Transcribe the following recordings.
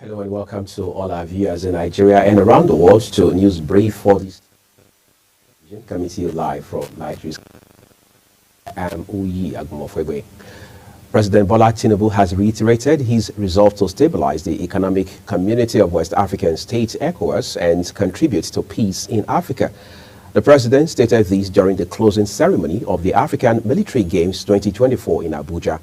Hello and welcome to all our viewers in Nigeria and around the world to News Brief for this coming to you live from Nigeria's Uyi Agumofwebe. President Bola Tinubu has reiterated his resolve to stabilize the economic community of West African states, ECOWAS, and contribute to peace in Africa. The president stated this during the closing ceremony of the African Military Games 2024 in Abuja.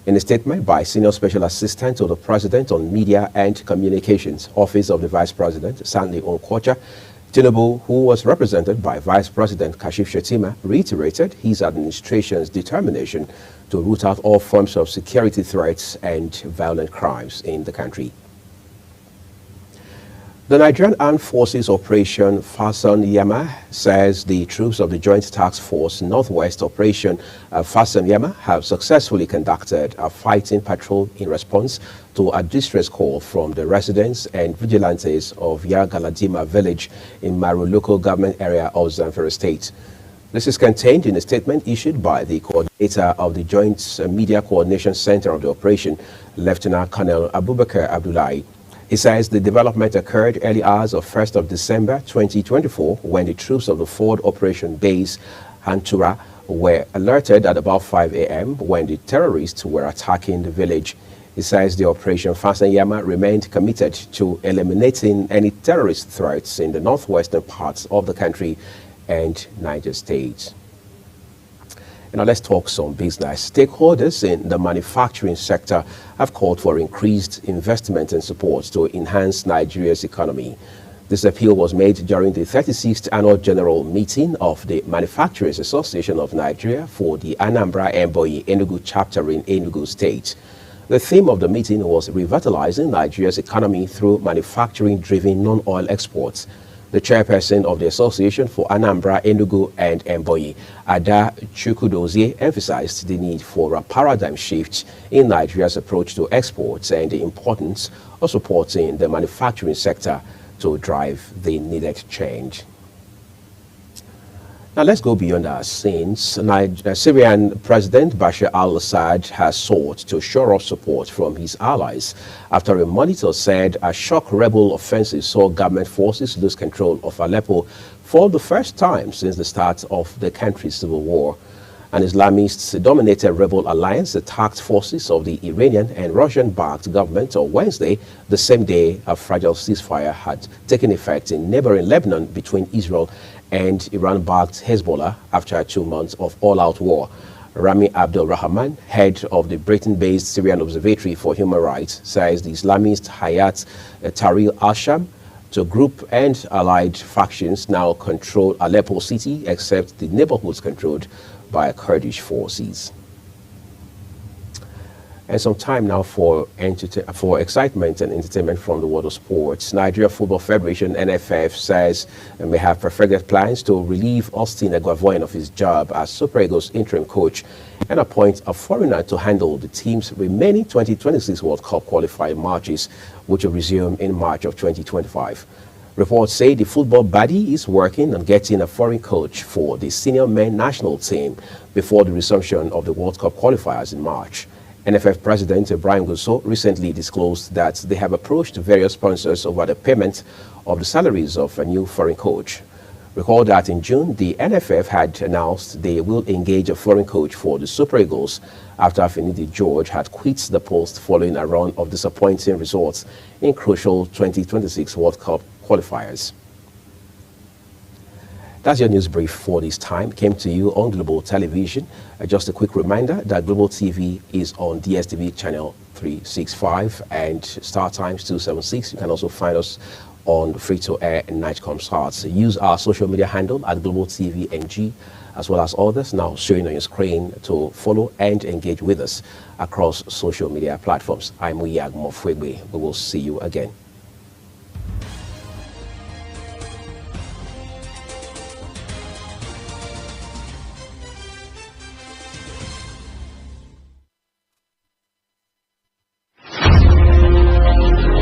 In a statement by Senior Special Assistant to the President on Media and Communications, Office of the Vice President, Stanley Onkwocha, Tinubu, who was represented by Vice President Kashif Shettima, reiterated his administration's determination to root out all forms of security threats and violent crimes in the country. The Nigerian Armed Forces Operation Fason Yama says the troops of the Joint Task Force Northwest Operation Fason Yama have successfully conducted a fighting patrol in response to a distress call from the residents and vigilantes of Yagaladima village in Maru local government area of Zamfara State. This is contained in a statement issued by the coordinator of the Joint Media Coordination Center of the operation, Lieutenant Colonel Abubakar Abdullahi. He says the development occurred early hours of 1st of December 2024 when the troops of the Forward Operation Base Hantura were alerted at about 5 a.m. when the terrorists were attacking the village. He says the Operation Fason Yama remained committed to eliminating any terrorist threats in the northwestern parts of the country and Niger State. Now let's talk some business. Stakeholders in the manufacturing sector have called for increased investment and support to enhance Nigeria's economy. This appeal was made during the 36th Annual General Meeting of the Manufacturers Association of Nigeria for the Anambra Emboyi Enugu chapter in Enugu State. The theme of the meeting was revitalizing Nigeria's economy through manufacturing-driven non-oil exports. The chairperson of the Association for Anambra, Enugu and Emboyi, Ada Chukwudozie, emphasized the need for a paradigm shift in Nigeria's approach to exports and the importance of supporting the manufacturing sector to drive the needed change. Now let's go beyond our scenes. Syrian President Bashar al-Assad has sought to shore up support from his allies after a monitor said a shock rebel offensive saw government forces lose control of Aleppo for the first time since the start of the country's civil war. An Islamist-dominated rebel alliance attacked forces of the Iranian and Russian-backed government on Wednesday, the same day a fragile ceasefire had taken effect in neighboring Lebanon between Israel and Iran-backed Hezbollah after 2 months of all-out war. Rami Abdul Rahman, head of the Britain-based Syrian Observatory for Human Rights, says the Islamist Hayat Tahrir al-Sham, the group and allied factions now control Aleppo city, except the neighborhoods controlled by Kurdish forces. And some time now for excitement and entertainment from the world of sports. Nigeria Football Federation, NFF, says it may have perfected plans to relieve Austin Eguavoen of his job as Super Eagles interim coach and appoint a foreigner to handle the team's remaining 2026 World Cup qualifying matches, which will resume in March of 2025. Reports say the football body is working on getting a foreign coach for the senior men national team before the resumption of the World Cup qualifiers in March. NFF President Ibrahim Gusso recently disclosed that they have approached various sponsors over the payment of the salaries of a new foreign coach. Recall that in June, the NFF had announced they will engage a foreign coach for the Super Eagles after Afenidi George had quit the post following a run of disappointing results in crucial 2026 World Cup qualifiers. That's your news brief for this time. Came to you on Global Television. Just a quick reminder that Global TV is on DSTV channel 365 and Star Times 276. You can also find us on free-to-air and Nightcomsat. Use our social media handle at Global TV NG, as well as others now showing on your screen to follow and engage with us across social media platforms. I'm Uyi Agumofwebe. We will see you again.